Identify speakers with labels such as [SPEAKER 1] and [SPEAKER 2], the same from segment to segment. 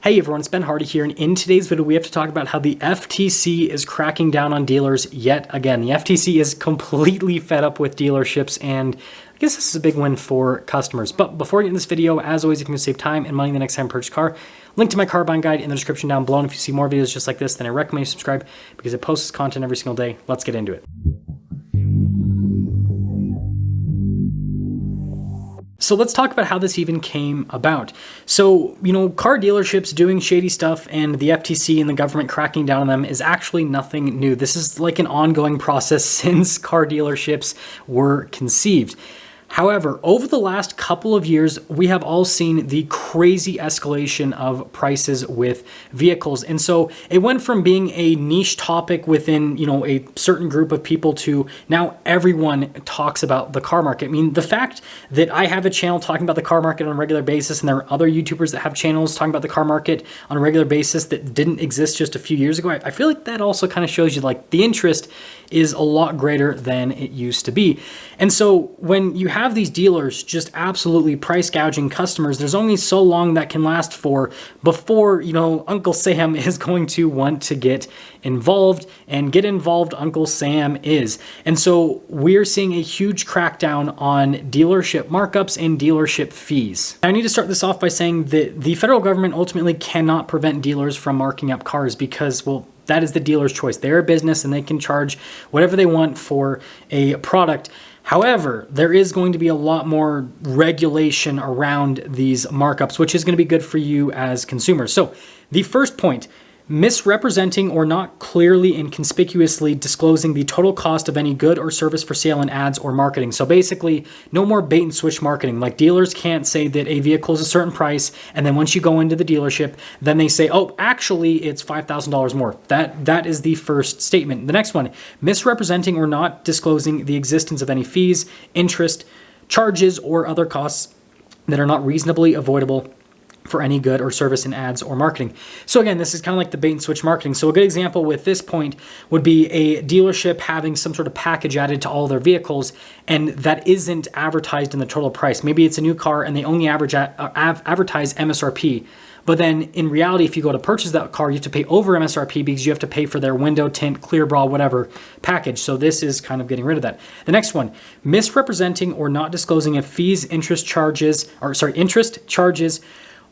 [SPEAKER 1] Hey everyone, it's Ben Hardy here, and in today's video we have to talk about how the FTC is cracking down on dealers yet again. The FTC is completely fed up with dealerships, and I guess this is a big win for customers. But before we get into this video, as always, you can save time and money the next time you purchase a car. Link to my car buying guide in the description down below, and if you see more videos just like this, then I recommend you subscribe because it posts content every single day. Let's get into it. So let's talk about how this even came about. So, car dealerships doing shady stuff and the FTC and the government cracking down on them is actually nothing new. This is like an ongoing process since car dealerships were conceived. However, over the last couple of years, we have all seen the crazy escalation of prices with vehicles. And so it went from being a niche topic within, a certain group of people to now everyone talks about the car market. I mean, the fact that I have a channel talking about the car market on a regular basis, and there are other YouTubers that have channels talking about the car market on a regular basis that didn't exist just a few years ago, I feel like that also kind of shows you like the interest is a lot greater than it used to be. And so when you have these dealers just absolutely price gouging customers, there's only so long that can last for before, Uncle Sam is going to want to get involved, and get involved Uncle Sam is. And so we're seeing a huge crackdown on dealership markups and dealership fees. I need to start this off by saying that the federal government ultimately cannot prevent dealers from marking up cars because, well, that is the dealer's choice. They're a business and they can charge whatever they want for a product. However, there is going to be a lot more regulation around these markups, which is going to be good for you as consumers. So the first point, misrepresenting or not clearly and conspicuously disclosing the total cost of any good or service for sale in ads or marketing. So basically, no more bait and switch marketing. Like dealers can't say that a vehicle is a certain price, and then once you go into the dealership, then they say, oh, actually it's $5,000 more. That is the first statement. The next one, misrepresenting or not disclosing the existence of any fees, interest, charges, or other costs that are not reasonably avoidable for any good or service in ads or marketing. So again, this is kind of like the bait and switch marketing. So a good example with this point would be a dealership having some sort of package added to all their vehicles, and that isn't advertised in the total price. Maybe it's a new car and they only advertise MSRP. But then in reality, if you go to purchase that car, you have to pay over MSRP because you have to pay for their window tint, clear bra, whatever package. So this is kind of getting rid of that. The next one, misrepresenting or not disclosing if fees, interest charges,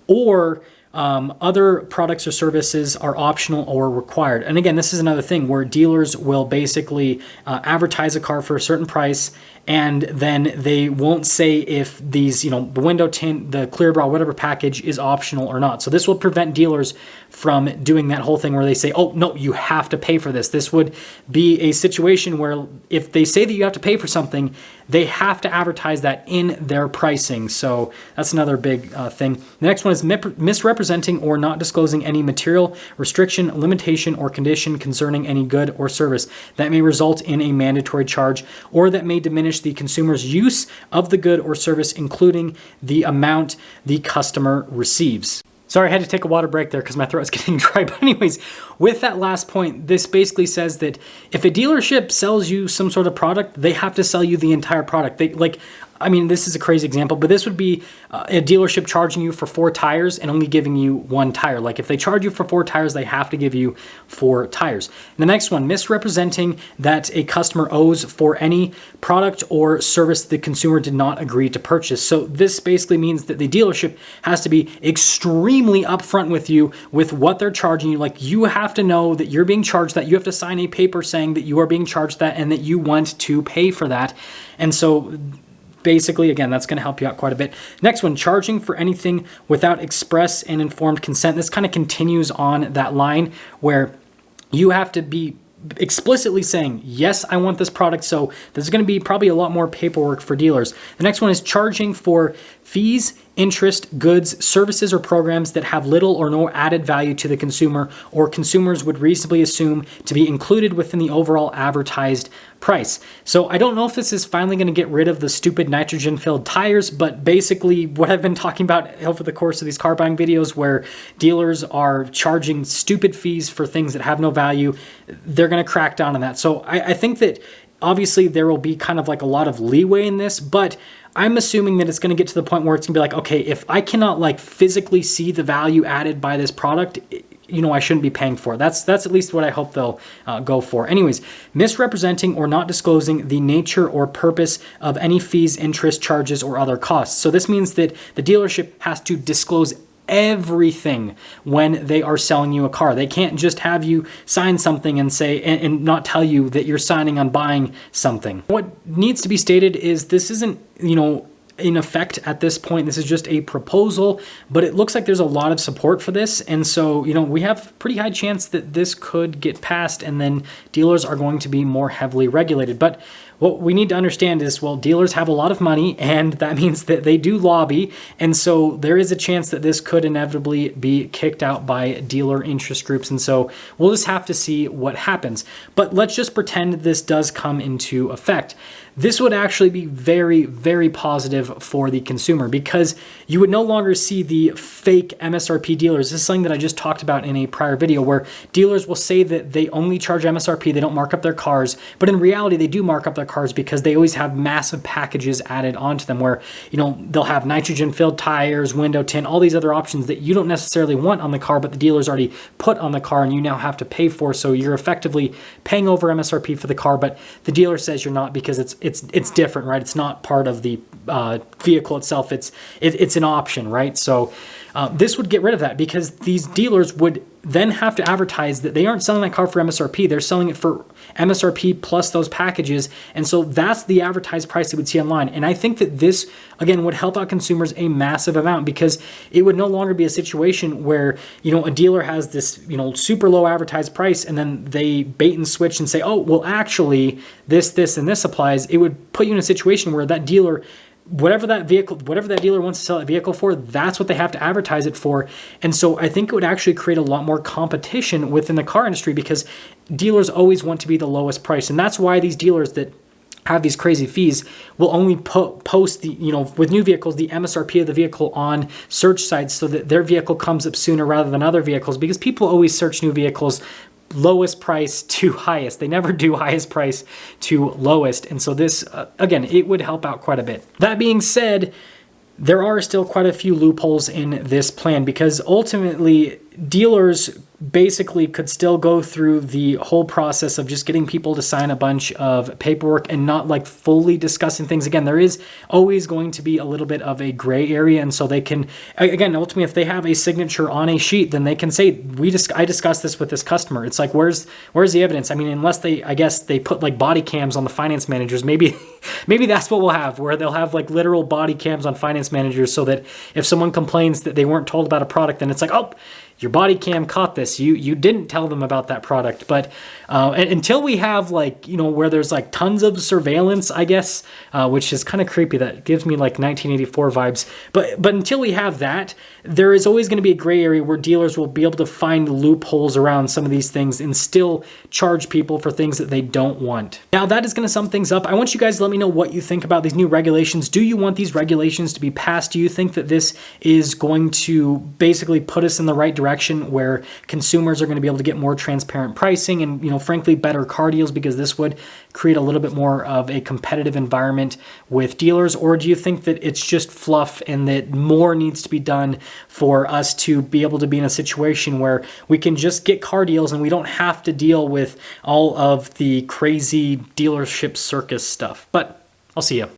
[SPEAKER 1] or other products or services are optional or required. And again, this is another thing where dealers will basically advertise a car for a certain price, and then they won't say if these, the window tint, the clear bra, whatever package is optional or not. So this will prevent dealers from doing that whole thing where they say, oh, no, you have to pay for this. This would be a situation where if they say that you have to pay for something, they have to advertise that in their pricing. So that's another big thing. The next one is misrepresenting or not disclosing any material, restriction, limitation, or condition concerning any good or service that may result in a mandatory charge or that may diminish the consumer's use of the good or service, including the amount the customer receives. Sorry, I had to take a water break there because my throat is getting dry. But anyways, with that last point, this basically says that if a dealership sells you some sort of product, they have to sell you the entire product. This is a crazy example, but this would be a dealership charging you for 4 tires and only giving you 1 tire. Like if they charge you for 4 tires, they have to give you 4 tires. And the next one, misrepresenting that a customer owes for any product or service the consumer did not agree to purchase. So this basically means that the dealership has to be extremely upfront with you with what they're charging you. Like you have to know that you're being charged that. You have to sign a paper saying that you are being charged that and that you want to pay for that. And so basically, again, that's going to help you out quite a bit. Next one, charging for anything without express and informed consent. This kind of continues on that line where you have to be explicitly saying, yes, I want this product. So there's going to be probably a lot more paperwork for dealers. The next one is charging for fees, interest, goods, services, or programs that have little or no added value to the consumer or consumers would reasonably assume to be included within the overall advertised price. So I don't know if this is finally going to get rid of the stupid nitrogen-filled tires, but basically what I've been talking about over the course of these car buying videos where dealers are charging stupid fees for things that have no value, they're going to crack down on that. So I think that obviously there will be kind of like a lot of leeway in this, but I'm assuming that it's going to get to the point where it's going to be like, okay, if I cannot like physically see the value added by this product, I shouldn't be paying for it. That's at least what I hope they'll go for. Anyways, misrepresenting or not disclosing the nature or purpose of any fees, interest, charges, or other costs. So this means that the dealership has to disclose everything when they are selling you a car. They can't just have you sign something and say and not tell you that you're signing on buying something. What needs to be stated is this isn't, in effect at this point. This is just a proposal, but it looks like there's a lot of support for this. And so, we have pretty high chance that this could get passed, and then dealers are going to be more heavily regulated. But what we need to understand is, well, dealers have a lot of money, and that means that they do lobby. And so there is a chance that this could inevitably be kicked out by dealer interest groups. And so we'll just have to see what happens. But let's just pretend this does come into effect. This would actually be very, very positive for the consumer, because you would no longer see the fake MSRP dealers. This is something that I just talked about in a prior video, where dealers will say that they only charge MSRP, they don't mark up their cars, but in reality they do mark up their cars because they always have massive packages added onto them where, they'll have nitrogen filled tires, window tint, all these other options that you don't necessarily want on the car, but the dealer's already put on the car and you now have to pay for. So you're effectively paying over MSRP for the car, but the dealer says you're not because it's different, right? It's not part of the vehicle itself. It's an option, right? So this would get rid of that, because these dealers would then have to advertise that they aren't selling that car for MSRP. They're selling it for MSRP plus those packages. And so that's the advertised price they would see online. And I think that this, again, would help out consumers a massive amount, because it would no longer be a situation where, a dealer has this, super low advertised price, and then they bait and switch and say, oh, well, actually this, and this applies. It would put you in a situation where that dealer, whatever that dealer wants to sell that vehicle for, that's what they have to advertise it for. And so I think it would actually create a lot more competition within the car industry, because dealers always want to be the lowest price. And that's why these dealers that have these crazy fees will only post the, with new vehicles, the MSRP of the vehicle on search sites so that their vehicle comes up sooner rather than other vehicles, because people always search new vehicles lowest price to highest. They never do highest price to lowest. And so this, again, it would help out quite a bit. That being said, there are still quite a few loopholes in this plan, because ultimately dealers basically could still go through the whole process of just getting people to sign a bunch of paperwork and not like fully discussing things. Again, there is always going to be a little bit of a gray area. And so they can, again, ultimately, if they have a signature on a sheet, then they can say, I discussed this with this customer. It's like, where's the evidence? I mean, unless I guess they put like body cams on the finance managers, maybe that's what we'll have, where they'll have like literal body cams on finance managers, so that if someone complains that they weren't told about a product, then it's like, oh, your body cam caught this. You didn't tell them about that product. But until we have like, where there's like tons of surveillance, I guess, which is kind of creepy. That gives me like 1984 vibes. But until we have that, there is always going to be a gray area where dealers will be able to find loopholes around some of these things and still charge people for things that they don't want. Now that is going to sum things up. I want you guys to let me know what you think about these new regulations. Do you want these regulations to be passed? Do you think that this is going to basically put us in the right direction, where consumers are going to be able to get more transparent pricing and, frankly, better car deals, because this would create a little bit more of a competitive environment with dealers? Or do you think that it's just fluff and that more needs to be done for us to be able to be in a situation where we can just get car deals and we don't have to deal with all of the crazy dealership circus stuff? But I'll see you.